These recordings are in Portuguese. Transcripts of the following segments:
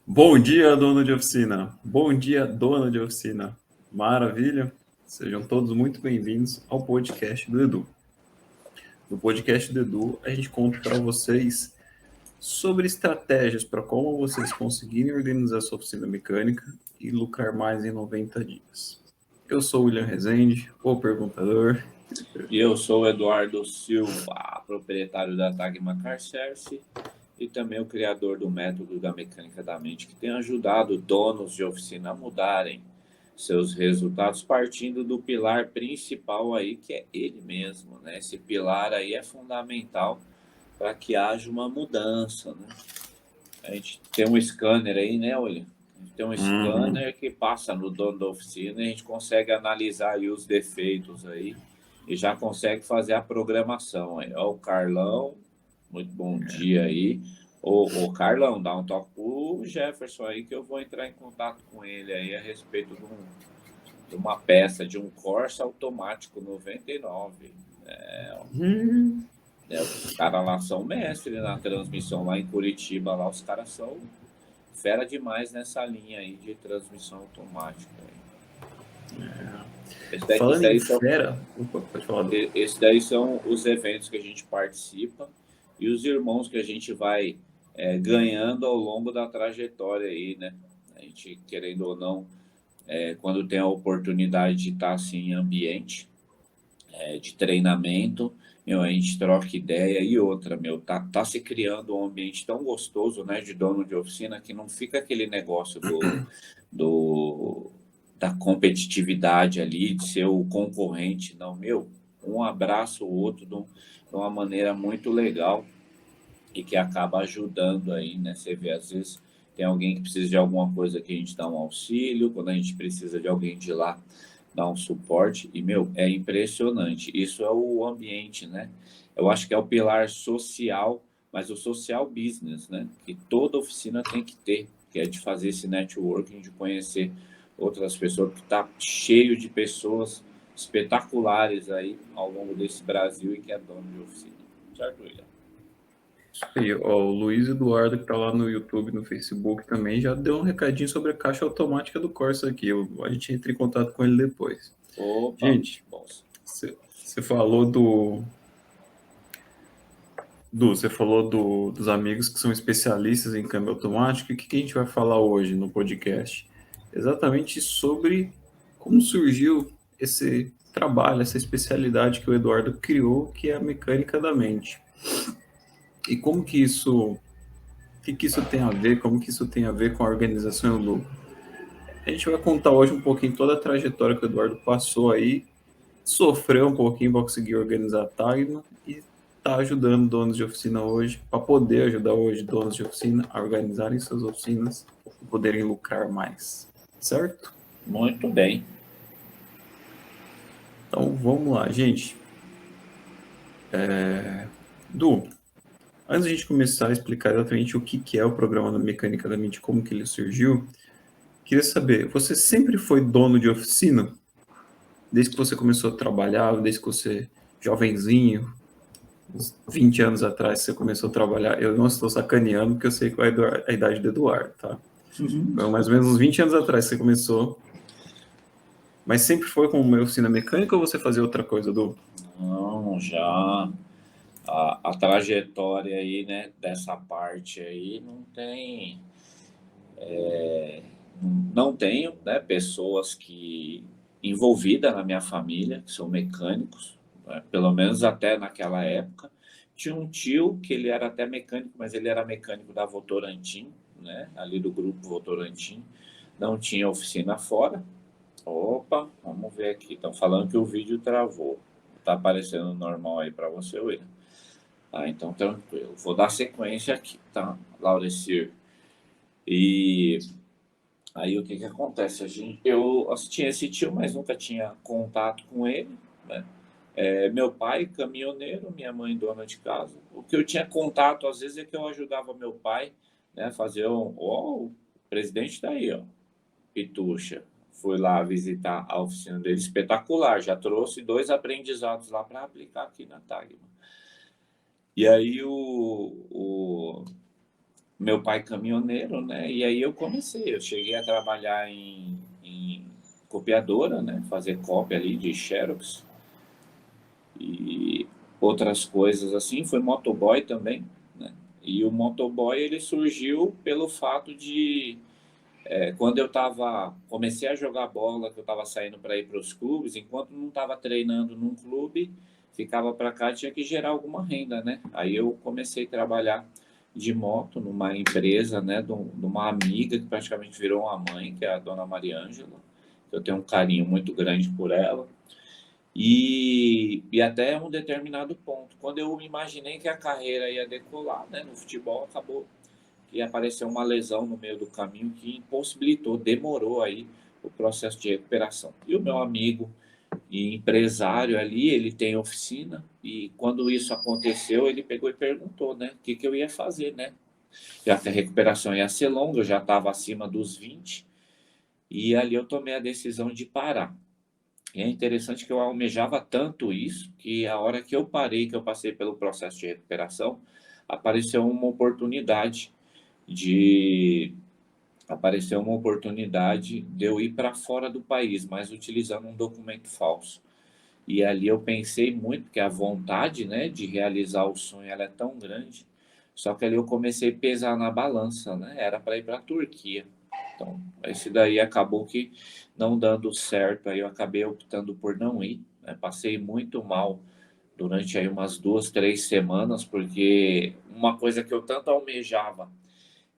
Bom dia, dono de oficina. Bom dia, dona de oficina. Maravilha. Sejam todos muito bem-vindos ao podcast do Edu. No podcast do Edu, a gente conta para vocês sobre estratégias para como vocês conseguirem organizar sua oficina mecânica e lucrar mais em 90 dias. Eu sou o William Rezende, o perguntador. E eu sou o Eduardo Silva, proprietário da Tagma Car Service e também o criador do método da mecânica da mente, que tem ajudado donos de oficina a mudarem seus resultados partindo do pilar principal aí, que é ele mesmo, né? Esse pilar aí é fundamental para que haja uma mudança, né? A gente tem um scanner aí, né, William? A gente tem um scanner que passa no dono da oficina e a gente consegue analisar aí os defeitos aí e já consegue fazer a programação aí. Ó, o Carlão, muito bom dia aí. Ô, Carlão, dá um toque pro Jefferson aí que eu vou entrar em contato com ele aí a respeito de uma peça, de um Corsa automático 99. Os caras lá são mestres na transmissão lá em Curitiba, lá os caras são fera demais nessa linha aí de transmissão automática. Falando em fera... Opa, pode falar. Esse daí são os eventos que a gente participa e os irmãos que a gente vai ganhando ao longo da trajetória aí, né? A gente, querendo ou não, quando tem a oportunidade de estar assim em ambiente de treinamento, a gente troca ideia e outra, tá se criando um ambiente tão gostoso, né, de dono de oficina, que não fica aquele negócio da competitividade ali, de ser o concorrente, não, um abraça o outro de uma maneira muito legal e que acaba ajudando aí, né, você vê, às vezes tem alguém que precisa de alguma coisa que a gente dá um auxílio, quando a gente precisa de alguém de lá, dá um suporte e, é impressionante. Isso é o ambiente, né? Eu acho que é o pilar social, mas o social business, né? Que toda oficina tem que ter, que é de fazer esse networking, de conhecer outras pessoas, que está cheio de pessoas espetaculares aí ao longo desse Brasil e que é dono de oficina. Certo, William? E, ó, o Luiz Eduardo, que tá lá no YouTube, no Facebook também, já deu um recadinho sobre a caixa automática do Corsa aqui. A gente entra em contato com ele depois. Opa, Gente, você falou você falou dos amigos que são especialistas em câmbio automático. E o que a gente vai falar hoje no podcast? Exatamente sobre como surgiu esse trabalho, essa especialidade que o Eduardo criou, que é a mecânica da mente. E como que isso, o que isso tem a ver, como que isso tem a ver com a organização e o lucro? A gente vai contar hoje um pouquinho toda a trajetória que o Eduardo passou aí, sofreu um pouquinho para conseguir organizar a Tagma e está ajudando donos de oficina hoje, para poder ajudar hoje donos de oficina a organizarem suas oficinas e poderem lucrar mais. Certo? Muito bem. Então vamos lá, gente. Du, antes de a gente começar a explicar exatamente o que é o programa da Mecânica da Mente, como que ele surgiu, queria saber, você sempre foi dono de oficina? Desde que você começou a trabalhar, desde que você, jovenzinho, uns 20 anos atrás, você começou a trabalhar? Eu não estou sacaneando, porque eu sei qual é a idade do Eduardo, tá? Foi mais ou menos uns 20 anos atrás que você começou. Mas sempre foi com uma oficina mecânica ou você fazia outra coisa, Du? Não, já a trajetória aí, né, dessa parte aí não tem, não tenho, né, pessoas que envolvidas na minha família que são mecânicos, né, pelo menos até naquela época. Tinha um tio que ele era até mecânico, mas ele era mecânico da Votorantim, né, ali do grupo Votorantim, não tinha oficina fora. Opa, vamos ver aqui, estão falando que o vídeo travou. Tá aparecendo normal aí para você, William? Ah, então tranquilo. Vou dar sequência aqui, tá, Laurecir? E aí o que acontece? Eu tinha esse tio, mas nunca tinha contato com ele, né? Meu pai, caminhoneiro, minha mãe, dona de casa. O que eu tinha contato, às vezes, é que eu ajudava meu pai, né, fazer o presidente está aí, ó, Pitucha. Fui lá visitar a oficina dele, espetacular. Já trouxe 2 aprendizados lá para aplicar aqui na Tagma. E aí meu pai caminhoneiro, né? E aí eu cheguei a trabalhar em copiadora, né? Fazer cópia ali de Xerox e outras coisas assim. Foi motoboy também, né? E o motoboy ele surgiu pelo fato de quando comecei a jogar bola, que eu estava saindo para ir para os clubes, enquanto não estava treinando num clube, ficava para cá, tinha que gerar alguma renda, né? Aí eu comecei a trabalhar de moto numa empresa, né, de uma amiga que praticamente virou uma mãe, que é a dona Mariângela. Eu tenho um carinho muito grande por ela. E até um determinado ponto, quando eu imaginei que a carreira ia decolar, né, no futebol, acabou que apareceu uma lesão no meio do caminho que impossibilitou, demorou aí o processo de recuperação. E o meu amigo e empresário ali, ele tem oficina, e quando isso aconteceu, ele pegou e perguntou, né, o que, que eu ia fazer, né? Já que a recuperação ia ser longa, eu já estava acima dos 20, e ali eu tomei a decisão de parar. E é interessante que eu almejava tanto isso, que a hora que eu parei, que eu passei pelo processo de recuperação, apareceu uma oportunidade de apareceu uma oportunidade de eu ir para fora do país, mas utilizando um documento falso. E ali eu pensei muito, porque a vontade, né, de realizar o sonho ela é tão grande. Só que ali eu comecei a pesar na balança, né? Era para ir para a Turquia. Então, esse daí acabou que não dando certo, aí eu acabei optando por não ir, né? Passei muito mal durante aí umas 2, 3 semanas, porque uma coisa que eu tanto almejava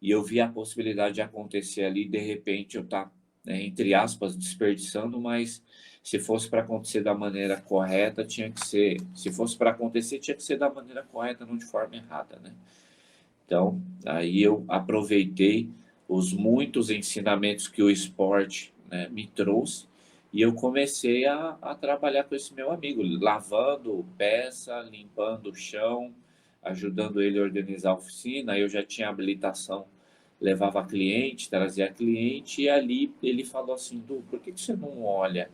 e eu vi a possibilidade de acontecer ali, de repente eu tá, né, entre aspas, desperdiçando, mas se fosse para acontecer da maneira correta, tinha que ser, se fosse para acontecer, tinha que ser da maneira correta, não de forma errada, né? Então, aí eu aproveitei os muitos ensinamentos que o esporte, né, me trouxe e eu comecei a trabalhar com esse meu amigo, lavando peça, limpando o chão, ajudando ele a organizar a oficina. Eu já tinha habilitação, levava cliente, trazia cliente, e ali ele falou assim: Du, por que você não olha,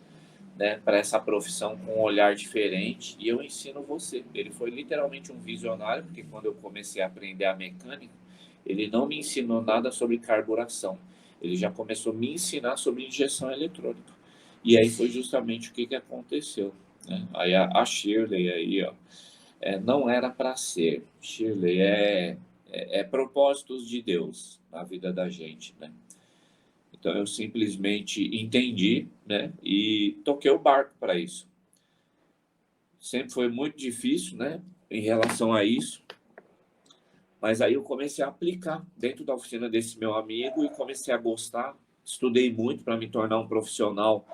né, para essa profissão com um olhar diferente e eu ensino você. Ele foi literalmente um visionário, porque quando eu comecei a aprender a mecânica, ele não me ensinou nada sobre carburação. Ele já começou a me ensinar sobre injeção eletrônica. E aí foi justamente o que, que aconteceu. Né? Aí a Shirley aí, ó, não era para ser. Shirley é propósitos de Deus na vida da gente, né? Então eu simplesmente entendi, né, e toquei o barco para isso. Sempre foi muito difícil, né, em relação a isso, mas aí eu comecei a aplicar dentro da oficina desse meu amigo e comecei a gostar. Estudei muito para me tornar um profissional.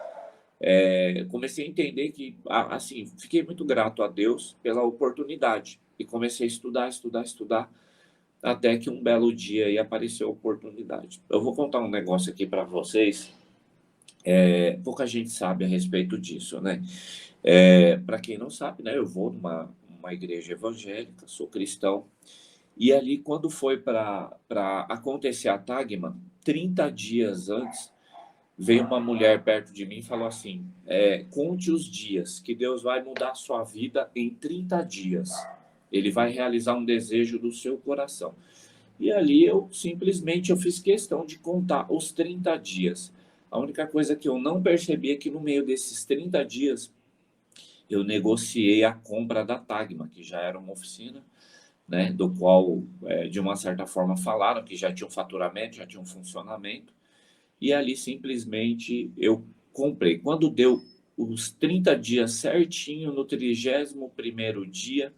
Comecei a entender que, assim, fiquei muito grato a Deus pela oportunidade e comecei a estudar, estudar, estudar, até que um belo dia aí apareceu a oportunidade. Eu vou contar um negócio aqui para vocês. Pouca gente sabe a respeito disso, né? Para quem não sabe, né? Eu vou numa igreja evangélica, sou cristão, e ali, quando foi para acontecer a Tagma, 30 dias antes, veio uma mulher perto de mim e falou assim: conte os dias, que Deus vai mudar a sua vida em 30 dias. Ele vai realizar um desejo do seu coração. E ali eu fiz questão de contar os 30 dias. A única coisa que eu não percebi é que no meio desses 30 dias eu negociei a compra da Tagma, que já era uma oficina, né, do qual, de uma certa forma, falaram que já tinha um faturamento, já tinha um funcionamento, e ali simplesmente eu comprei. Quando deu os 30 dias certinho, no 31º dia,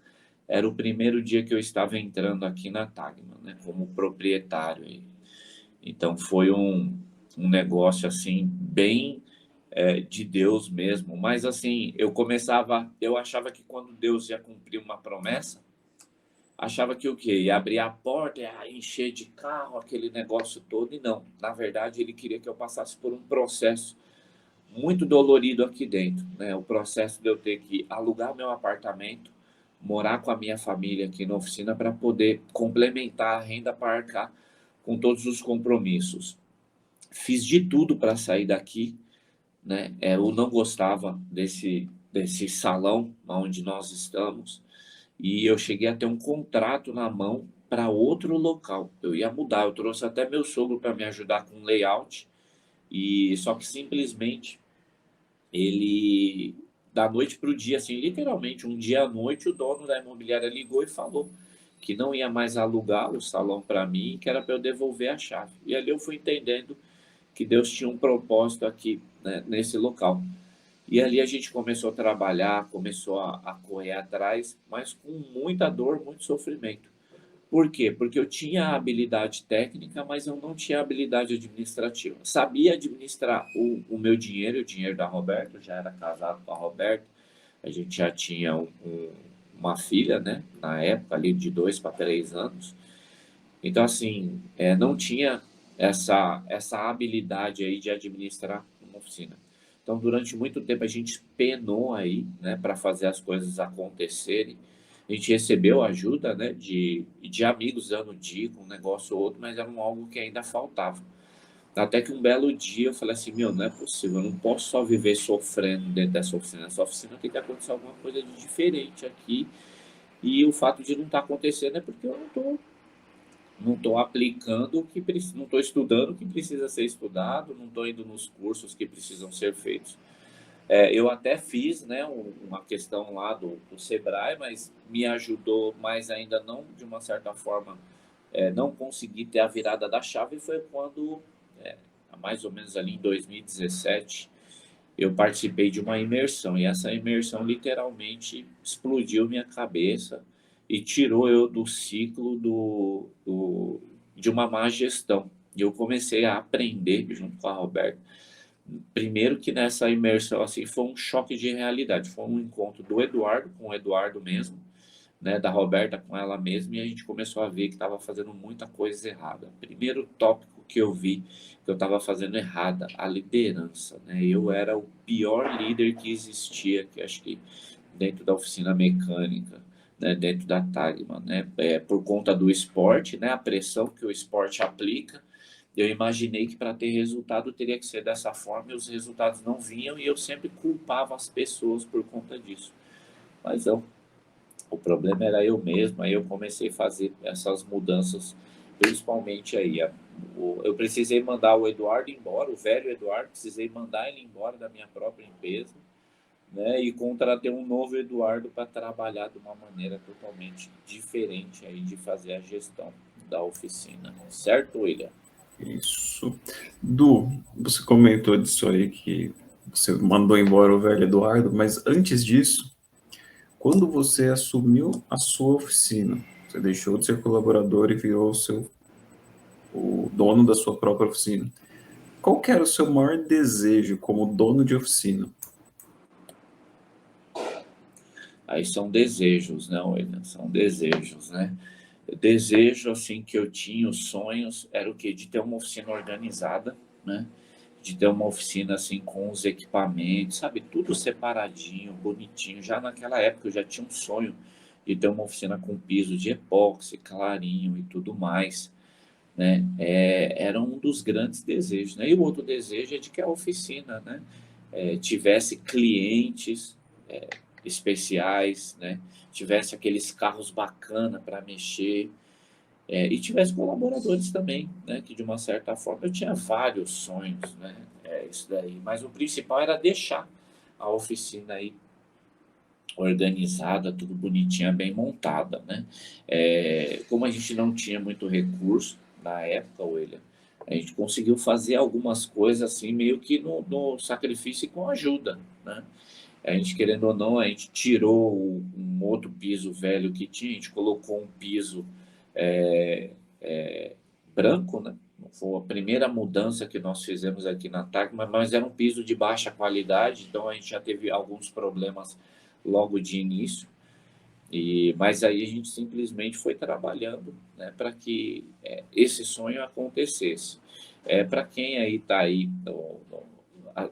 era o primeiro dia que eu estava entrando aqui na Tagma, né, como proprietário aí. Então foi um negócio assim bem de Deus mesmo. Mas assim, eu achava que quando Deus ia cumprir uma promessa, achava que o quê? Ia abrir a porta, ia encher de carro, aquele negócio todo, e não. Na verdade, ele queria que eu passasse por um processo muito dolorido aqui dentro, né? O processo de eu ter que alugar meu apartamento, morar com a minha família aqui na oficina para poder complementar a renda para arcar com todos os compromissos. Fiz de tudo para sair daqui, né? Eu não gostava desse salão onde nós estamos e eu cheguei a ter um contrato na mão para outro local. Eu ia mudar, eu trouxe até meu sogro para me ajudar com layout, e só que simplesmente ele, da noite para o dia, assim, literalmente, um dia à noite, o dono da imobiliária ligou e falou que não ia mais alugar o salão para mim, que era para eu devolver a chave. E ali eu fui entendendo que Deus tinha um propósito aqui, né, nesse local. E ali a gente começou a trabalhar, começou a correr atrás, mas com muita dor, muito sofrimento. Por quê? Porque eu tinha a habilidade técnica, mas eu não tinha a habilidade administrativa. Sabia administrar o meu dinheiro, o dinheiro da Roberta, eu já era casado com a Roberta, a gente já tinha uma filha, né? Na época, ali de 2 para 3 anos. Então, assim, não tinha essa habilidade aí de administrar uma oficina. Então, durante muito tempo, a gente penou aí, né, para fazer as coisas acontecerem. A gente recebeu ajuda, né, de amigos dando dica, um negócio ou outro, mas era algo que ainda faltava. Até que um belo dia eu falei assim, meu, não é possível, eu não posso só viver sofrendo dentro dessa oficina. Essa oficina tem que acontecer alguma coisa de diferente aqui. E o fato de não estar acontecendo é porque eu não estou aplicando o que não estou estudando o que precisa ser estudado, não estou indo nos cursos que precisam ser feitos. Eu até fiz, né, uma questão lá do Sebrae, mas me ajudou, mas ainda não, de uma certa forma, não consegui ter a virada da chave. Foi quando, mais ou menos ali em 2017, eu participei de uma imersão, e essa imersão literalmente explodiu minha cabeça e tirou eu do ciclo de uma má gestão. E eu comecei a aprender junto com a Roberta. Primeiro que nessa imersão assim foi um choque de realidade, foi um encontro do Eduardo com o Eduardo mesmo, né, da Roberta com ela mesma, e a gente começou a ver que estava fazendo muita coisa errada. Primeiro tópico que eu vi que eu estava fazendo errada, a liderança, né? Eu era o pior líder que existia, que acho que dentro da oficina mecânica, né, dentro da Tagma, né, por conta do esporte, né, a pressão que o esporte aplica. Eu imaginei que para ter resultado teria que ser dessa forma e os resultados não vinham, e eu sempre culpava as pessoas por conta disso. Mas não, o problema era eu mesmo. Aí eu comecei a fazer essas mudanças, principalmente aí. Eu precisei mandar o Eduardo embora, o velho Eduardo, precisei mandar ele embora da minha própria empresa, né? E contratei um novo Eduardo para trabalhar de uma maneira totalmente diferente aí de fazer a gestão da oficina. Certo, William? Isso. Du, você comentou disso aí que você mandou embora o velho Eduardo, mas antes disso, quando você assumiu a sua oficina, você deixou de ser colaborador e virou o dono da sua própria oficina. Qual que era o seu maior desejo como dono de oficina? Aí são desejos, né, William? São desejos, né? O desejo, assim, que eu tinha, os sonhos, era o quê? De ter uma oficina organizada, né? De ter uma oficina, assim, com os equipamentos, sabe? Tudo separadinho, bonitinho. Já naquela época eu já tinha um sonho de ter uma oficina com piso de epóxi, clarinho e tudo mais, né? Era um dos grandes desejos, né? E o outro desejo é de que a oficina, né, tivesse clientes especiais, né? Tivesse aqueles carros bacana para mexer, e tivesse colaboradores também, né? Que de uma certa forma eu tinha vários sonhos, né? Isso daí. Mas o principal era deixar a oficina aí organizada, tudo bonitinha, bem montada, né? Como a gente não tinha muito recurso na época, William, a gente conseguiu fazer algumas coisas assim, meio que no sacrifício e com ajuda, né? A gente, querendo ou não, a gente tirou um outro piso velho que tinha, a gente colocou um piso é, branco, né? Foi a primeira mudança que nós fizemos aqui na TAC, mas era um piso de baixa qualidade, então a gente já teve alguns problemas logo de início. Mas aí a gente simplesmente foi trabalhando, né, para que esse sonho acontecesse. Para quem aí está aí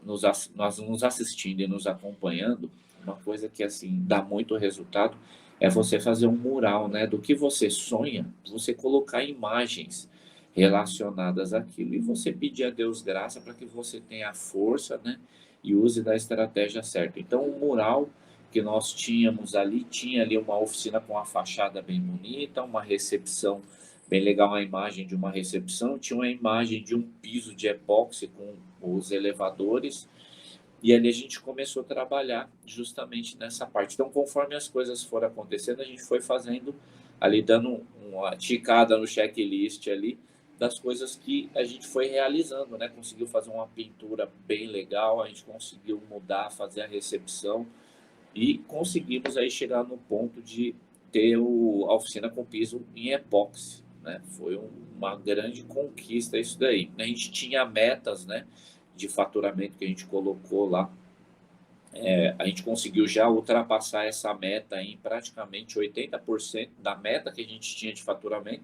nos assistindo e nos acompanhando, uma coisa que assim dá muito resultado é você fazer um mural, né, do que você sonha, você colocar imagens relacionadas àquilo e você pedir a Deus graça para que você tenha a força, né, e use da estratégia certa. Então, o mural que nós tínhamos ali, tinha ali uma oficina com a fachada bem bonita, uma recepção bem legal, a imagem de uma recepção, tinha uma imagem de um piso de epóxi com os elevadores, e ali a gente começou a trabalhar justamente nessa parte. Então, conforme as coisas foram acontecendo, a gente foi fazendo ali, dando uma ticada no checklist ali, das coisas que a gente foi realizando, né? Conseguiu fazer uma pintura bem legal, a gente conseguiu mudar, fazer a recepção, e conseguimos aí chegar no ponto de ter a oficina com piso em epóxi, né? Foi uma grande conquista isso daí. A gente tinha metas, né, de faturamento que a gente colocou lá. A gente conseguiu já ultrapassar essa meta em praticamente 80% da meta que a gente tinha de faturamento.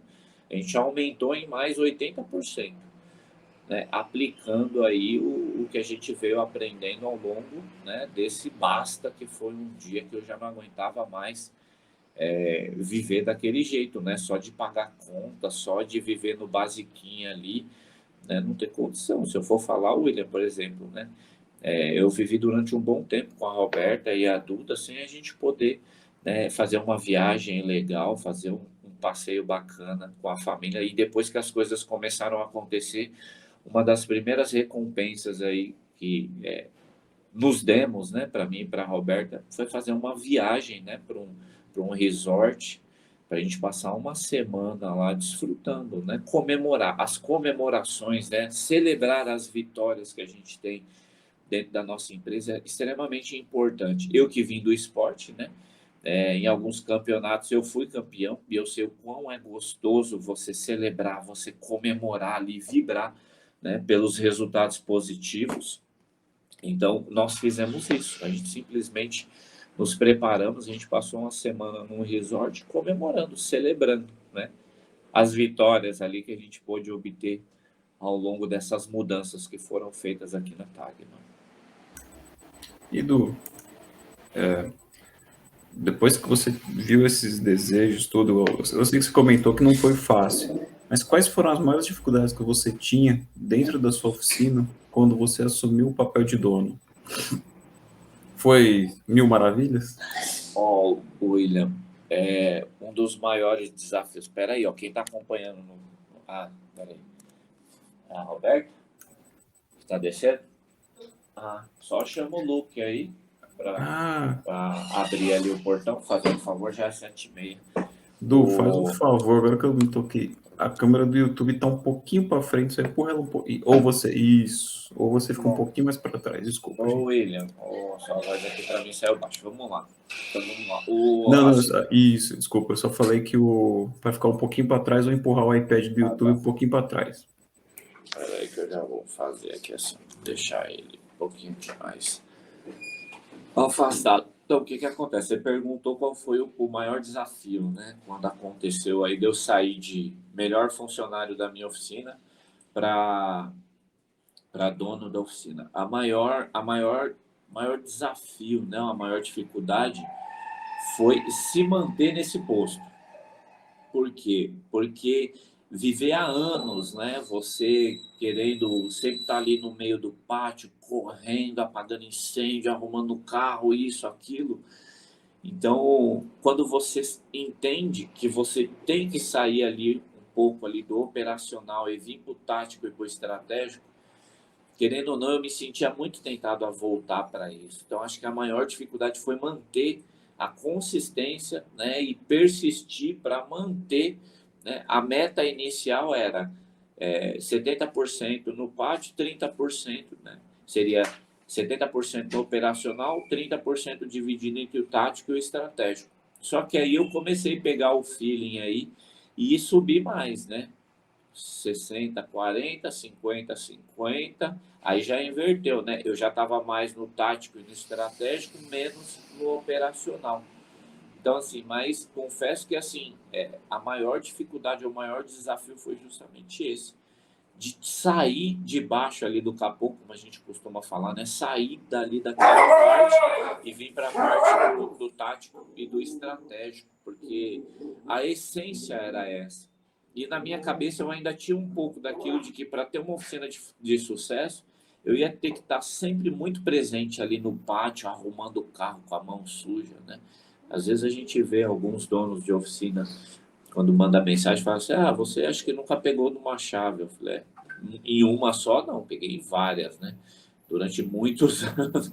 A gente aumentou em mais 80%, né, aplicando aí o que a gente veio aprendendo ao longo, né, desse basta, que foi um dia que eu já não aguentava mais viver daquele jeito, né, só de pagar conta, só de viver no basiquinho ali, né, não tem condição. Se eu for falar, William, por exemplo, né, eu vivi durante um bom tempo com a Roberta e a Duda sem a gente poder, né, fazer uma viagem legal, fazer um passeio bacana com a família. E depois que as coisas começaram a acontecer, uma das primeiras recompensas aí que nos demos, né, para mim e para a Roberta, foi fazer uma viagem, né, para um resort, para a gente passar uma semana lá desfrutando, né, comemorar as comemorações, né, celebrar as vitórias que a gente tem dentro da nossa empresa é extremamente importante. Eu que vim do esporte, né, em alguns campeonatos eu fui campeão e eu sei o quão é gostoso você celebrar, você comemorar ali, vibrar, né, pelos resultados positivos. Então, nós fizemos isso. A gente simplesmente nos preparamos, a gente passou uma semana num resort comemorando, celebrando, né, as vitórias ali que a gente pôde obter ao longo dessas mudanças que foram feitas aqui na Tagma. E depois que você viu esses desejos, tudo, eu sei que você comentou que não foi fácil, mas quais foram as maiores dificuldades que você tinha dentro da sua oficina quando você assumiu o papel de dono? Foi mil maravilhas? Ó, William, um dos maiores desafios. Espera aí, ó, quem está acompanhando espera aí. Roberto, está descendo? Só chama o Luke aí para abrir ali o portão, fazer um favor, já é 7h30. Du, faz um favor, agora que eu me toquei. A câmera do YouTube está um pouquinho para frente, você empurra ela um pouquinho. Ou você fica um pouquinho mais para trás, desculpa. Ô, William, sua voz aqui para mim saiu baixo. Vamos lá. Então vamos lá. Não, isso, desculpa, eu só falei que vai ficar um pouquinho para trás ou empurrar o iPad do YouTube um pouquinho para trás. Espera aí que eu já vou fazer aqui assim, deixar ele um pouquinho mais afastado. Então, o que acontece? Você perguntou qual foi o maior desafio, né? Quando aconteceu aí de eu sair de melhor funcionário da minha oficina para dono da oficina. Maior desafio, né? A maior dificuldade foi se manter nesse posto. Por quê? Porque viver há anos, né? Você querendo sempre estar ali no meio do pátio, correndo, apagando incêndio, arrumando o carro, isso, aquilo. Então, quando você entende que você tem que sair ali um pouco ali do operacional e vir para o tático e para o estratégico, querendo ou não, eu me sentia muito tentado a voltar para isso. Então, acho que a maior dificuldade foi manter a consistência, né, e persistir para manter, né, a meta inicial era 70% no pátio, 30%, né, seria 70% no operacional, 30% dividido entre o tático e o estratégico. Só que aí eu comecei a pegar o feeling aí e subir mais, né? 60, 40, 50, 50, aí já inverteu, né? Eu já estava mais no tático e no estratégico, menos no operacional. Então, assim, mas confesso que, assim, a maior dificuldade, o maior desafio foi justamente esse, de sair de baixo ali do capô, como a gente costuma falar, né? Sair dali daquela parte e vir para a parte do tático e do estratégico, porque a essência era essa. E na minha cabeça eu ainda tinha um pouco daquilo de que para ter uma oficina de sucesso, eu ia ter que estar sempre muito presente ali no pátio, arrumando o carro com a mão suja, né? Às vezes a gente vê alguns donos de oficina, quando manda mensagem, fala assim, você acha que nunca pegou numa chave? Eu falei, em uma só? Não, peguei em várias, né? Durante muitos anos,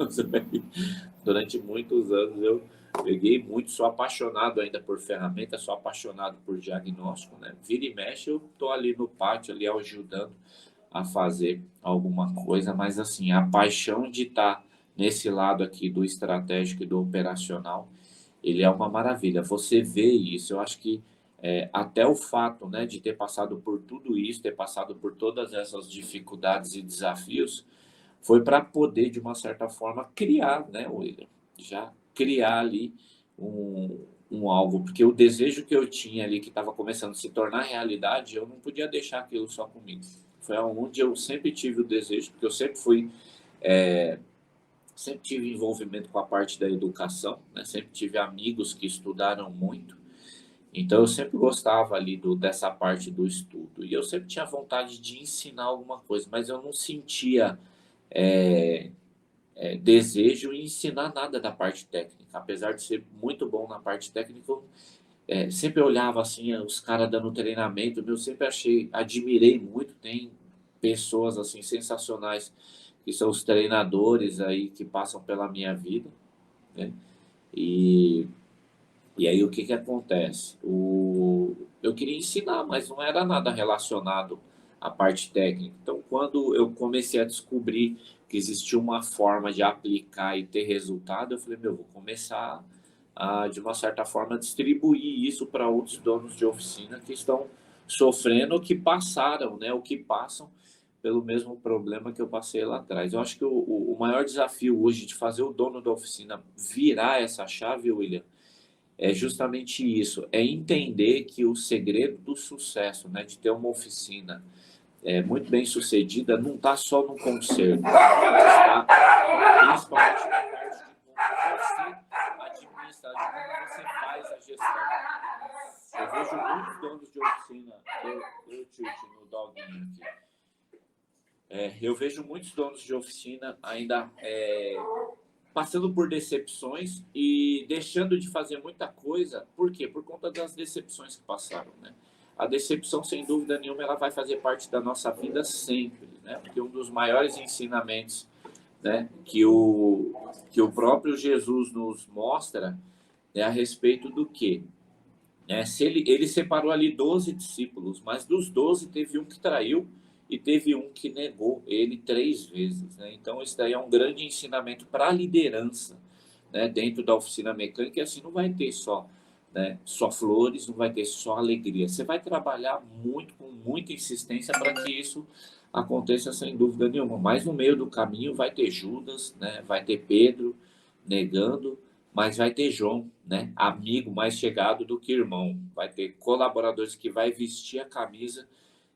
durante muitos anos eu peguei muito, sou apaixonado ainda por ferramenta, sou apaixonado por diagnóstico, né? Vira e mexe, eu tô ali no pátio, ali ajudando a fazer alguma coisa, mas assim, a paixão de estar nesse lado aqui do estratégico e do operacional, ele é uma maravilha. Você vê isso, eu acho que até o fato, né, de ter passado por tudo isso, ter passado por todas essas dificuldades e desafios, foi para poder, de uma certa forma, criar, né, William? Já criar ali um algo, porque o desejo que eu tinha ali, que estava começando a se tornar realidade, eu não podia deixar aquilo só comigo. Foi onde eu sempre tive o desejo, porque eu sempre tive envolvimento com a parte da educação, né? Sempre tive amigos que estudaram muito, então eu sempre gostava ali dessa parte do estudo, e eu sempre tinha vontade de ensinar alguma coisa, mas eu não sentia é, desejo em ensinar nada da parte técnica. Apesar de ser muito bom na parte técnica, eu sempre olhava assim, os caras dando treinamento, eu sempre admirei muito, tem pessoas assim sensacionais que são os treinadores aí que passam pela minha vida, né? E, e aí o que que acontece? Eu queria ensinar, mas não era nada relacionado à parte técnica. Então, quando eu comecei a descobrir que existia uma forma de aplicar e ter resultado, eu falei, vou começar de uma certa forma, distribuir isso para outros donos de oficina que estão sofrendo, ou que passaram, né, ou que passam pelo mesmo problema que eu passei lá atrás. Eu acho que o maior desafio hoje de fazer o dono da oficina virar essa chave, William, é justamente isso, é entender que o segredo do sucesso, né, de ter uma oficina muito bem sucedida, não está só no conserto, está principalmente na parte de como você administra, de como você faz a gestão. Eu vejo muitos donos de oficina, eu tilt no doguinho aqui. Eu vejo muitos donos de oficina ainda passando por decepções e deixando de fazer muita coisa. Por quê? Por conta das decepções que passaram, né? A decepção, sem dúvida nenhuma, ela vai fazer parte da nossa vida sempre, né? Porque um dos maiores ensinamentos, né, que o próprio Jesus nos mostra é a respeito do quê? Se ele separou ali 12 discípulos, mas dos 12 teve um que traiu e teve um que negou ele 3 vezes, né? Então, isso daí é um grande ensinamento para a liderança, né, dentro da oficina mecânica, e assim não vai ter só, né, só flores, não vai ter só alegria. Você vai trabalhar muito, com muita insistência para que isso aconteça sem dúvida nenhuma. Mas no meio do caminho vai ter Judas, né, vai ter Pedro negando, mas vai ter João, né, amigo mais chegado do que irmão. Vai ter colaboradores que vai vestir a camisa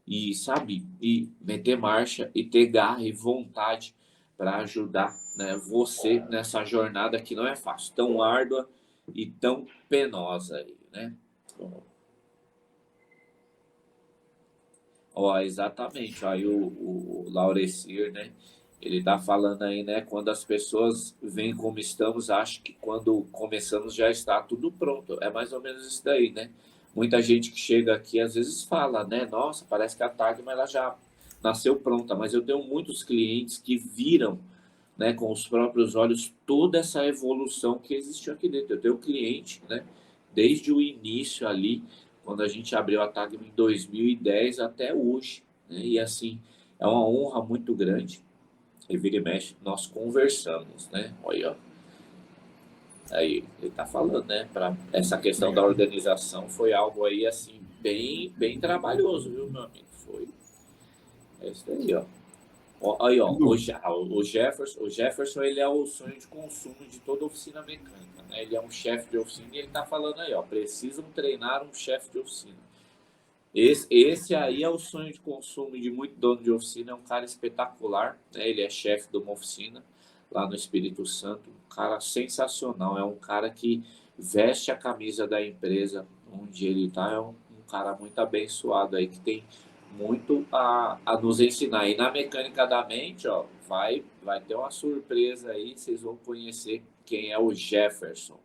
e, sabe, e meter marcha e ter garra e vontade para ajudar, né, você nessa jornada que não é fácil, tão árdua e tão penosa aí, né? Exatamente. Aí o Laurecir, né? Ele tá falando aí, né? Quando as pessoas veem como estamos, acham que quando começamos já está tudo pronto. É mais ou menos isso daí, né? Muita gente que chega aqui às vezes fala, né? Nossa, parece que a Tagma ela já nasceu pronta. Mas eu tenho muitos clientes que viram, né, com os próprios olhos toda essa evolução que existiu aqui dentro. Eu tenho cliente, né? Desde o início ali, quando a gente abriu a Tagma em 2010 até hoje, né? E assim, é uma honra muito grande. E vira e mexe, nós conversamos, né? Olha, aí ele tá falando, né? Para essa questão da organização foi algo aí assim bem, bem trabalhoso, viu, meu amigo? Foi. É isso aí, ó. Aí, ó, o Jefferson, ele é o sonho de consumo de toda oficina mecânica, né? Ele é um chefe de oficina e ele tá falando aí, ó, precisam treinar um chefe de oficina. Esse aí é o sonho de consumo de muito dono de oficina, é um cara espetacular, né? Ele é chefe de uma oficina lá no Espírito Santo, um cara sensacional, é um cara que veste a camisa da empresa onde ele está, é um cara muito abençoado aí, que tem muito a nos ensinar. E na mecânica da mente, ó, vai ter uma surpresa aí, vocês vão conhecer quem é o Jefferson,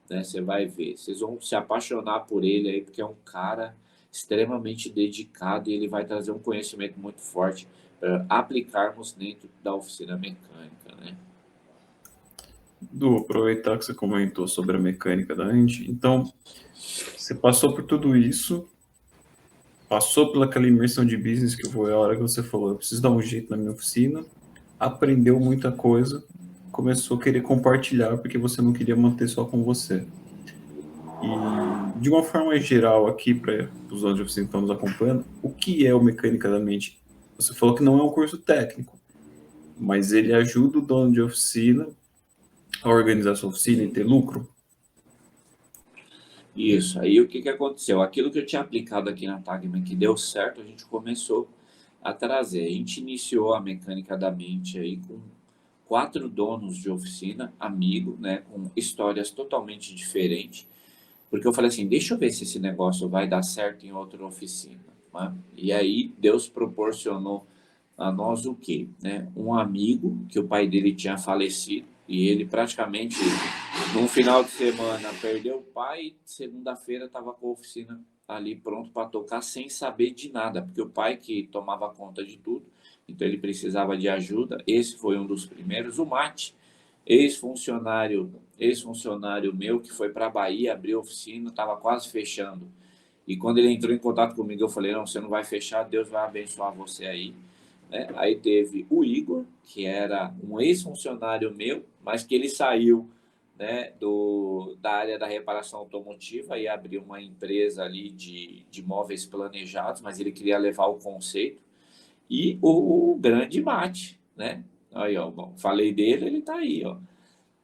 né? Você vai ver, vocês vão se apaixonar por ele aí, porque é um cara extremamente dedicado e ele vai trazer um conhecimento muito forte para aplicarmos dentro da oficina mecânica, né? Du, aproveitar que você comentou sobre a mecânica da mente, então você passou por tudo isso, passou pelaquela imersão de business que foi a hora que você falou, eu preciso dar um jeito na minha oficina, aprendeu muita coisa, começou a querer compartilhar porque você não queria manter só com você. E de uma forma geral aqui para os donos de oficina que estão nos acompanhando, o que é o Mecânica da Mente? Você falou que não é um curso técnico, mas ele ajuda o dono de oficina a organizar sua oficina e ter lucro. Isso. Aí o que que aconteceu? Aquilo que eu tinha aplicado aqui na Tagman que deu certo, a gente começou a trazer. A gente iniciou a mecânica da mente aí com 4 donos de oficina, amigo, né, com histórias totalmente diferentes, porque eu falei assim, deixa eu ver se esse negócio vai dar certo em outra oficina, né? E aí Deus proporcionou a nós o quê? Né? Um amigo que o pai dele tinha falecido e ele praticamente, num final de semana, perdeu o pai, segunda-feira estava com a oficina ali pronto para tocar sem saber de nada, porque o pai que tomava conta de tudo, então ele precisava de ajuda. Esse foi um dos primeiros. O Mate, ex-funcionário meu que foi para a Bahia, abriu a oficina, estava quase fechando. E quando ele entrou em contato comigo, eu falei, não, você não vai fechar, Deus vai abençoar você aí, né? Aí teve o Igor, que era um ex-funcionário meu, mas que ele saiu, né, da área da reparação automotiva e abriu uma empresa ali de móveis planejados, mas ele queria levar o conceito. E o grande Mate, né? Aí, ó, bom, falei dele, ele tá aí, ó.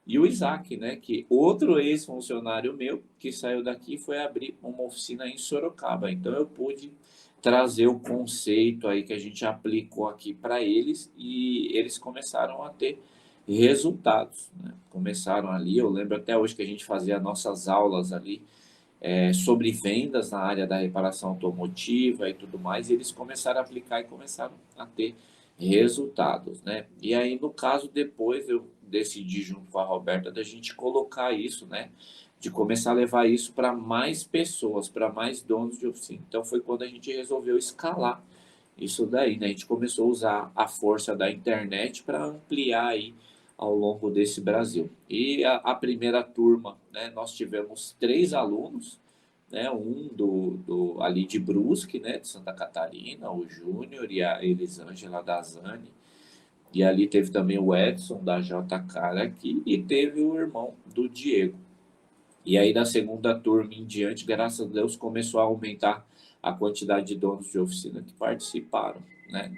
E o Isaac, né, que outro ex-funcionário meu que saiu daqui foi abrir uma oficina em Sorocaba. Então eu pude trazer o conceito aí que a gente aplicou aqui para eles e eles começaram a ter resultados, né? Começaram ali, eu lembro até hoje que a gente fazia nossas aulas ali sobre vendas na área da reparação automotiva e tudo mais, e eles começaram a aplicar e começaram a ter resultados, né? E aí, no caso, depois eu decidi, junto com a Roberta, da gente colocar isso, né? De começar a levar isso para mais pessoas, para mais donos de oficina. Então, foi quando a gente resolveu escalar isso daí, né? A gente começou a usar a força da internet para ampliar aí ao longo desse Brasil. E a primeira turma, né, nós tivemos 3 alunos, né, um ali de Brusque, né, de Santa Catarina, o Júnior e a Elisângela da Zani, e ali teve também o Edson da JK aqui, e teve o irmão do Diego. E aí, da segunda turma em diante, graças a Deus, começou a aumentar a quantidade de donos de oficina que participaram, né,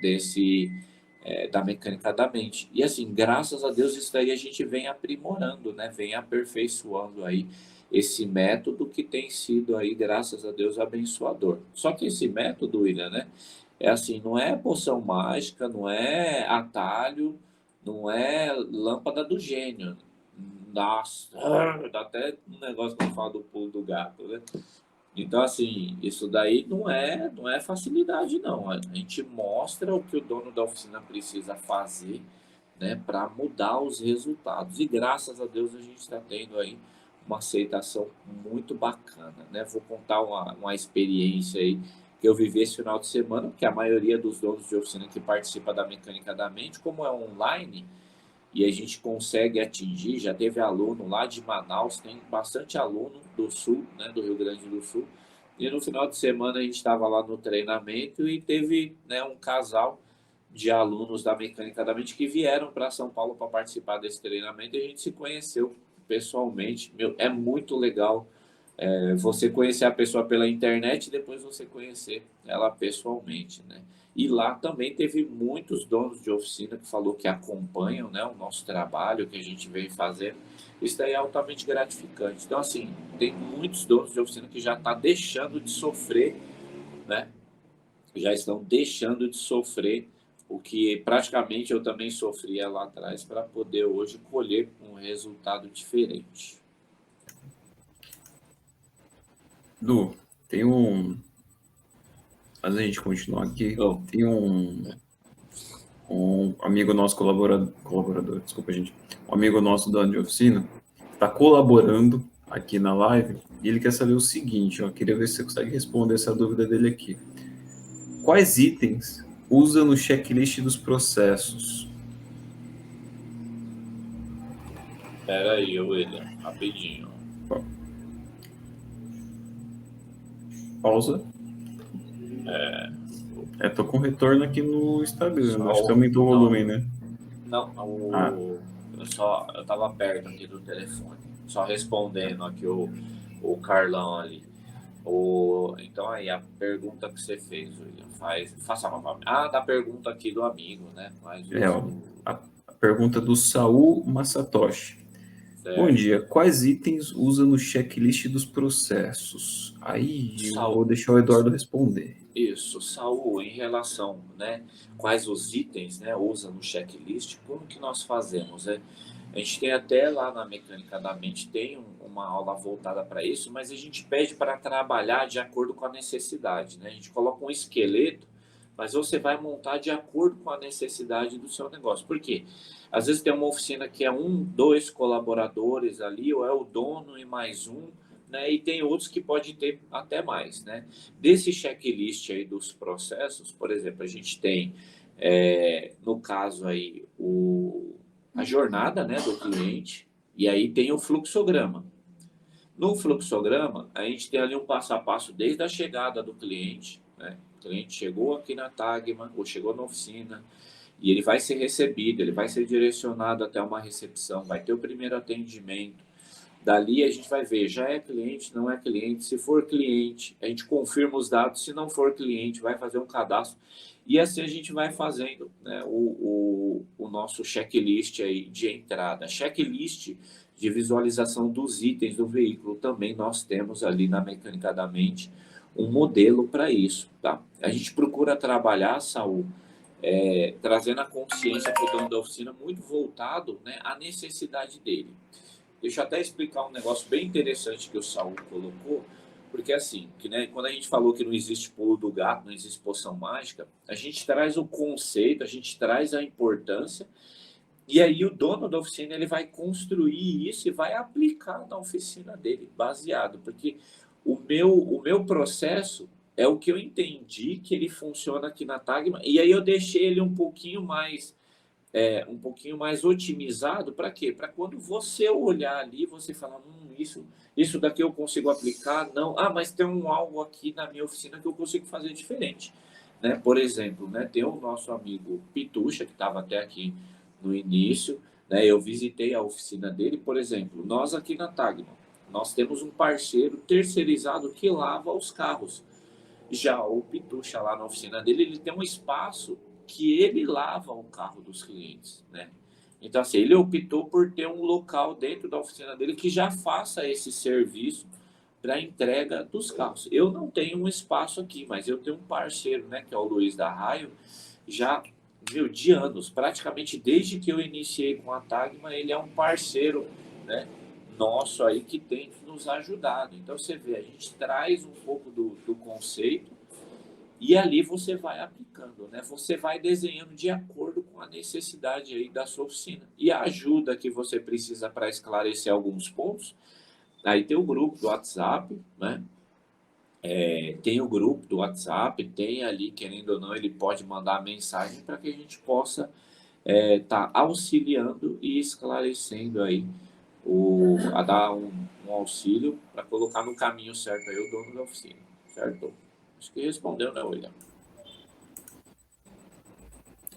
da mecânica da mente. E assim, graças a Deus, isso daí a gente vem aprimorando, né, vem aperfeiçoando aí esse método que tem sido aí, graças a Deus, abençoador. Só que esse método, William, né, é assim, não é poção mágica, não é atalho, não é lâmpada do gênio. Nossa, dá até um negócio quando fala do pulo do gato, né? Então, assim, isso daí não é facilidade, não. A gente mostra o que o dono da oficina precisa fazer, né, para mudar os resultados. E graças a Deus a gente está tendo aí uma aceitação muito bacana, né? Vou contar uma experiência aí que eu vivi esse final de semana, porque a maioria dos donos de oficina que participa da Mecânica da Mente, como é online, e a gente consegue atingir, já teve aluno lá de Manaus, tem bastante aluno do sul, né, do Rio Grande do Sul, e no final de semana a gente estava lá no treinamento e teve, né, um casal de alunos da Mecânica da Mente que vieram para São Paulo para participar desse treinamento e a gente se conheceu pessoalmente. Meu, é muito legal você conhecer a pessoa pela internet e depois você conhecer ela pessoalmente, né? E lá também teve muitos donos de oficina que falou que acompanham, né, o nosso trabalho que a gente vem fazendo. Isso daí é altamente gratificante. Então, assim, tem muitos donos de oficina que já estão deixando de sofrer, né? Já estão deixando de sofrer o que praticamente eu também sofria lá atrás para poder hoje colher um resultado diferente. Du, tem um, Mas a gente continuar aqui, Oh, tem um amigo nosso colaborador, desculpa, gente, um amigo nosso da de oficina, está colaborando aqui na live e ele quer saber o seguinte, ó, queria ver se você consegue responder essa dúvida dele aqui. Quais itens usa no checklist dos processos? pera aí, William, rapidinho. Pausa. Tô com retorno aqui no Instagram, Só acho que você aumentou o volume, né? não, Ah, eu tava perto aqui do telefone, só respondendo aqui o Carlão ali. Então aí a pergunta que você fez, William, faça novamente. Ah, da pergunta aqui do amigo, né? Mais ó, uso a pergunta do Saul Masatoshi. Bom certo. dia. Quais itens usa no checklist dos processos? Aí eu Sal, vou deixar o Eduardo responder. Isso, Saul, em relação, né, quais os itens, né, usa no checklist, como que nós fazemos, né? A gente tem até lá na Mecânica da Mente, tem uma aula voltada para isso, mas a gente pede para trabalhar de acordo com a necessidade, né? A gente coloca um esqueleto, mas você vai montar de acordo com a necessidade do seu negócio. Por quê? Às vezes tem uma oficina que é um, dois colaboradores ali, ou é o dono e mais um, né? E tem outros que pode ter até mais, né? Desse checklist aí dos processos, por exemplo, a gente tem, no caso aí, a jornada, né, do cliente, e aí tem o fluxograma. No fluxograma, a gente tem ali um passo a passo desde a chegada do cliente, né? O cliente chegou aqui na Tagma, ou chegou na oficina, e ele vai ser recebido, ele vai ser direcionado até uma recepção, vai ter o primeiro atendimento. Dali a gente vai ver, já é cliente, não é cliente. Se for cliente, a gente confirma os dados. Se não for cliente, vai fazer um cadastro. E assim a gente vai fazendo, né, o nosso checklist aí de entrada. Checklist de visualização dos itens do veículo também nós temos ali na Mecânica da Mente um modelo para isso. Tá? A gente procura trabalhar, Saul, trazendo a consciência para o dono da oficina muito voltado, né, à necessidade dele. Deixa eu até explicar um negócio bem interessante que o Saul colocou, porque assim, que, né, quando a gente falou que não existe pulo do gato, não existe poção mágica, a gente traz o conceito, a gente traz a importância, e aí o dono da oficina ele vai construir isso e vai aplicar na oficina dele, baseado, porque o meu processo é o que eu entendi que ele funciona aqui na Tagma, e aí eu deixei ele um pouquinho mais otimizado, para quê? Para quando você olhar ali, você falar, isso daqui eu consigo aplicar, não, mas tem algo aqui na minha oficina que eu consigo fazer diferente. Né? Por exemplo, né, tem o nosso amigo Pitucha, que estava até aqui no início, né, eu visitei a oficina dele, por exemplo, nós aqui na Tagma, nós temos um parceiro terceirizado que lava os carros. Já o Pitucha lá na oficina dele, ele tem um espaço que ele lava o carro dos clientes, né? Então, assim, ele optou por ter um local dentro da oficina dele que já faça esse serviço para entrega dos carros. Eu não tenho um espaço aqui, mas eu tenho um parceiro, né, que é o Luiz da Raio, já, de anos, praticamente desde que eu iniciei com a Tagma, ele é um parceiro, né, nosso aí que tem nos ajudado. Então, você vê, a gente traz um pouco do conceito e ali você vai aplicando, né? Você vai desenhando de acordo com a necessidade aí da sua oficina. E a ajuda que você precisa para esclarecer alguns pontos, aí tem o grupo do WhatsApp, né? Tem o grupo do WhatsApp, tem ali, querendo ou não, ele pode mandar mensagem para que a gente possa tá auxiliando e esclarecendo aí, a dar um auxílio para colocar no caminho certo aí o dono da oficina, certo? Acho que respondeu, né, William?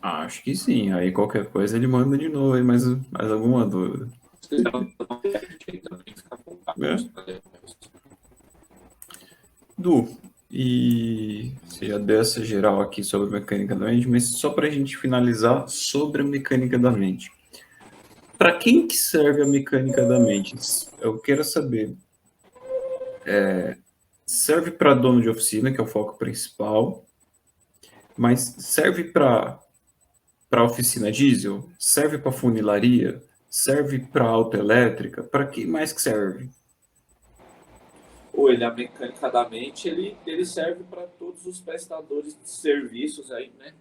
Acho que sim. Aí qualquer coisa ele manda de novo aí mais alguma dúvida. É. Du, e você já deu essa geral aqui sobre a mecânica da mente, mas só para a gente finalizar sobre a mecânica da mente. Para quem que serve a mecânica da mente? Eu quero saber. Serve para dono de oficina, que é o foco principal, mas serve para oficina diesel? Serve para funilaria? Serve para autoelétrica? Para que mais que serve? ou ele, a mecânica da mente, ele serve para todos os prestadores de serviços aí, né?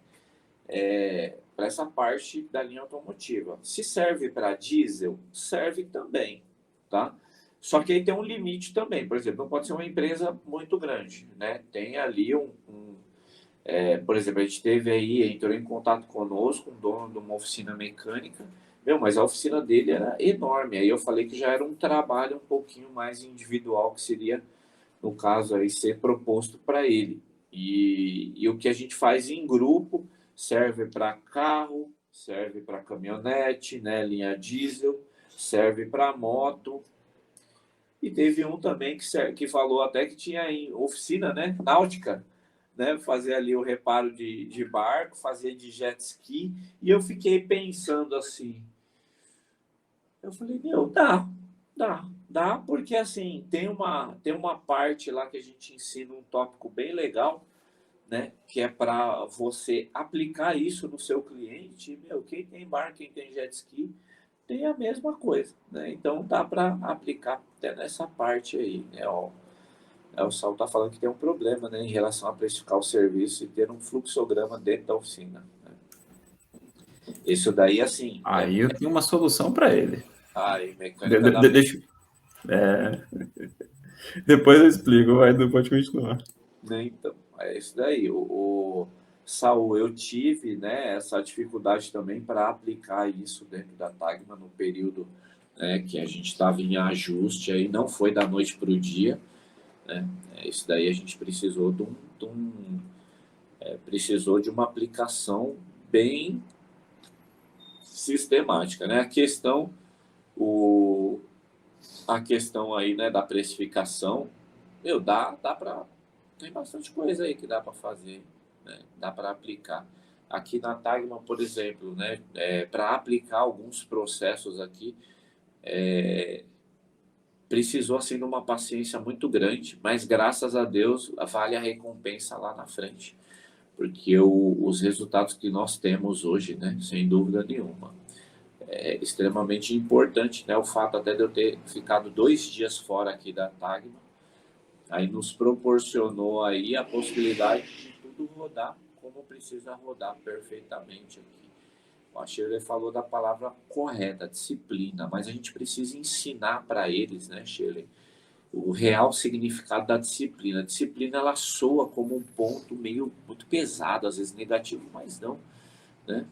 Para essa parte da linha automotiva. Se serve para diesel, serve também, tá? Só que aí tem um limite também. Por exemplo, não pode ser uma empresa muito grande, né? Tem ali por exemplo, a gente teve aí, entrou em contato conosco, um dono de uma oficina mecânica, mas a oficina dele era enorme. Aí eu falei que já era um trabalho um pouquinho mais individual, que seria, no caso aí, ser proposto para ele. E o que a gente faz em grupo serve para carro, serve para caminhonete, né, linha diesel, serve para moto. E teve um também que falou até que tinha em oficina, né, náutica, né, fazer ali o reparo de barco, fazer de jet ski. E eu fiquei pensando assim, eu falei, dá, porque assim, tem uma parte lá que a gente ensina um tópico bem legal, né, que é para você aplicar isso no seu cliente. Quem tem barco, quem tem jet ski, tem a mesma coisa, né? Então dá para aplicar até nessa parte aí, né? Ó, o Saulo está falando que tem um problema, né, em relação a precificar o serviço e ter um fluxograma dentro da oficina, né? Isso daí, assim, Aí eu tenho uma solução para ele. aí, mecânica da mente, Deixa, é, depois eu explico, vai, pode continuar. né? Então, é isso daí. Saul, eu tive, né, essa dificuldade também para aplicar isso dentro da Tagma no período, né, que a gente estava em ajuste, aí não foi da noite para o dia, né? Isso daí a gente precisou precisou de uma aplicação bem sistemática, né? O, a questão aí, né, da precificação, dá para, tem bastante coisa aí que dá para fazer, né? Dá para aplicar. Aqui na Tagma, por exemplo, né, para aplicar alguns processos aqui, precisou assim de uma paciência muito grande, mas graças a Deus vale a recompensa lá na frente, porque os resultados que nós temos hoje, né, sem dúvida nenhuma, é extremamente importante, né? O fato até de eu ter ficado 2 dias fora aqui da Tagma, aí nos proporcionou aí a possibilidade de tudo rodar como precisa rodar perfeitamente aqui. A Shirley falou da palavra correta, disciplina, mas a gente precisa ensinar para eles, né, Shirley, o real significado da disciplina. A disciplina, ela soa como um ponto meio muito pesado, às vezes negativo, mas não, né?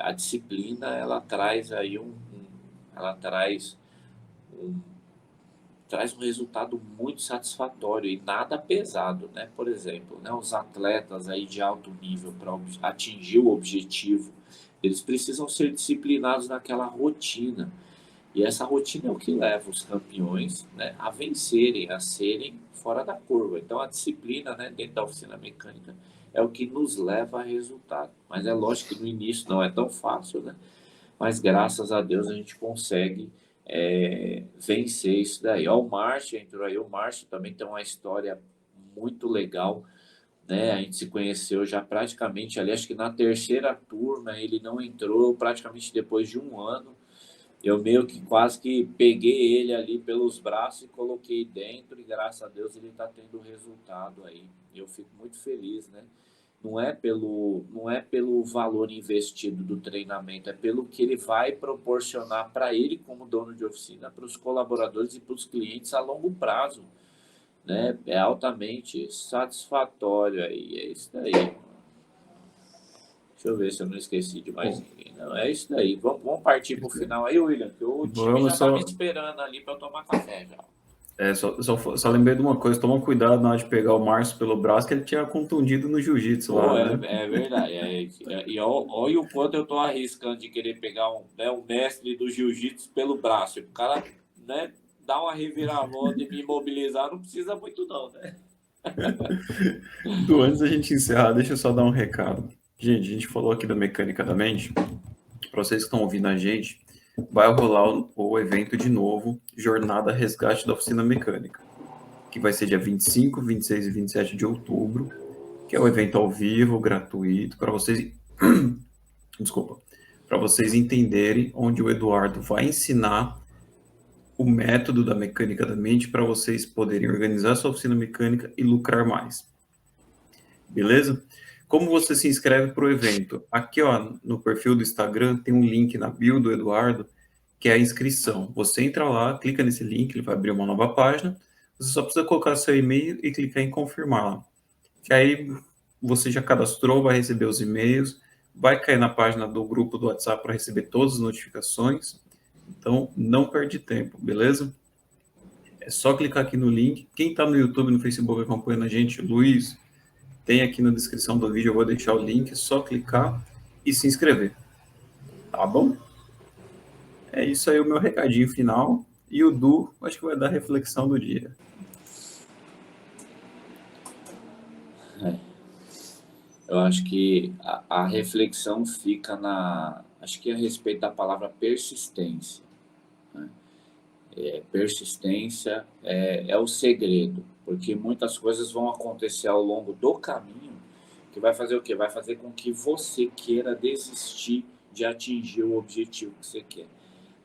A disciplina, ela traz aí ela um, traz um resultado muito satisfatório e nada pesado, né? Por exemplo, né, os atletas aí de alto nível para atingir o objetivo, eles precisam ser disciplinados naquela rotina. E essa rotina é o que leva os campeões, né, a vencerem, a serem fora da curva. Então a disciplina, né, dentro da oficina mecânica é o que nos leva a resultado. Mas é lógico que no início não é tão fácil, né? Mas graças a Deus a gente consegue vencer isso daí. Ó, o Márcio entrou aí, o Márcio também tem uma história muito legal, né? A gente se conheceu já praticamente ali, acho que na terceira turma, ele não entrou praticamente depois de um ano. Eu meio que quase que peguei ele ali pelos braços e coloquei dentro, e graças a Deus ele está tendo resultado aí. Eu fico muito feliz, né? Não é pelo valor investido do treinamento, é pelo que ele vai proporcionar para ele como dono de oficina, para os colaboradores e para os clientes a longo prazo, né? É altamente satisfatório aí, é isso daí. Deixa eu ver se eu não esqueci de mais Bom, ninguém. Não, é isso daí. Vamos partir para o final aí, William, que o time já vamos está me só, esperando ali para eu tomar café já. só lembrei de uma coisa, toma cuidado na hora de pegar o Márcio pelo braço, que ele tinha contundido no jiu-jitsu Pô, lá, é, né? é verdade. E olha o quanto eu tô arriscando de querer pegar um mestre do jiu-jitsu pelo braço. O cara, né, dá uma reviravolta e me imobilizar, não precisa muito não, né? Antes da gente encerrar, deixa eu só dar um recado. Gente, a gente falou aqui da mecânica da mente. Para vocês que estão ouvindo a gente, vai rolar o evento de novo, Jornada Resgate da Oficina Mecânica, que vai ser dia 25, 26 e 27 de outubro, que é o evento ao vivo, gratuito, para vocês, desculpa, para vocês entenderem onde o Eduardo vai ensinar o método da mecânica da mente para vocês poderem organizar sua oficina mecânica e lucrar mais. Beleza? Como você se inscreve para o evento? Aqui, ó, no perfil do Instagram tem um link na bio do Eduardo, que é a inscrição. Você entra lá, clica nesse link, ele vai abrir uma nova página. Você só precisa colocar seu e-mail e clicar em confirmar. Que aí você já cadastrou, vai receber os e-mails, vai cair na página do grupo do WhatsApp para receber todas as notificações. Então, não perde tempo, beleza? É só clicar aqui no link. Quem está no YouTube e no Facebook acompanhando a gente, Luiz, tem aqui na descrição do vídeo, eu vou deixar o link, é só clicar e se inscrever. Tá bom? É isso aí o meu recadinho final. E o Du, acho que vai dar a reflexão do dia. Eu acho que a reflexão fica acho que a respeito da palavra persistência, né? Persistência é o segredo, porque muitas coisas vão acontecer ao longo do caminho que vai fazer o quê? Vai fazer com que você queira desistir de atingir o objetivo que você quer.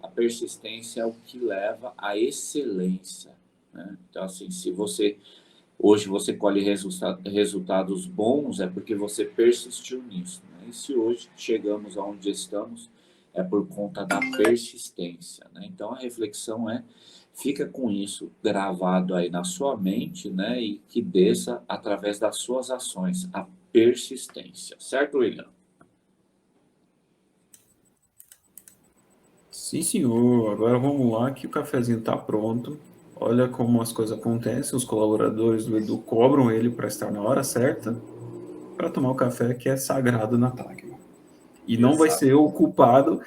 A persistência é o que leva à excelência, né? Então, assim, se hoje você colhe resultados bons, é porque você persistiu nisso, né? E se hoje chegamos aonde estamos, é por conta da persistência, né? Então, a reflexão fica com isso gravado aí na sua mente, né? E que desça através das suas ações, a persistência. Certo, William? Sim, senhor. Agora vamos lá que o cafezinho está pronto. Olha como as coisas acontecem. Os colaboradores do Edu cobram ele para estar na hora certa para tomar o café que é sagrado na Tagma. E não vai ser eu o culpado,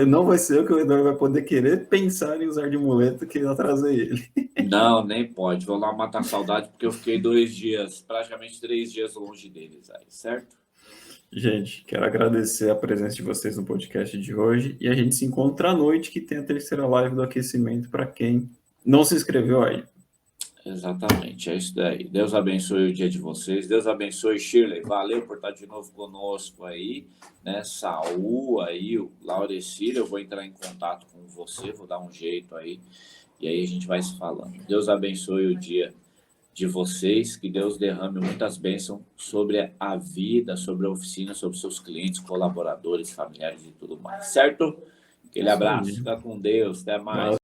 não vai ser eu que o Eduardo vai poder querer pensar em usar de muleta que atrasei ele. Não, nem pode. Vou lá matar a saudade porque eu fiquei 2 dias, praticamente 3 dias longe deles aí, certo? Gente, quero agradecer a presença de vocês no podcast de hoje e a gente se encontra à noite que tem a terceira live do aquecimento para quem não se inscreveu aí. Exatamente, é isso daí. Deus abençoe o dia de vocês. Deus abençoe, Shirley. Valeu por estar de novo conosco aí, né? Saul aí, o Laurecílio, eu vou entrar em contato com você, vou dar um jeito aí. E aí a gente vai se falando. Deus abençoe o dia de vocês, que Deus derrame muitas bênçãos sobre a vida, sobre a oficina, sobre seus clientes, colaboradores, familiares e tudo mais, certo? Aquele abraço, fica com Deus, até mais.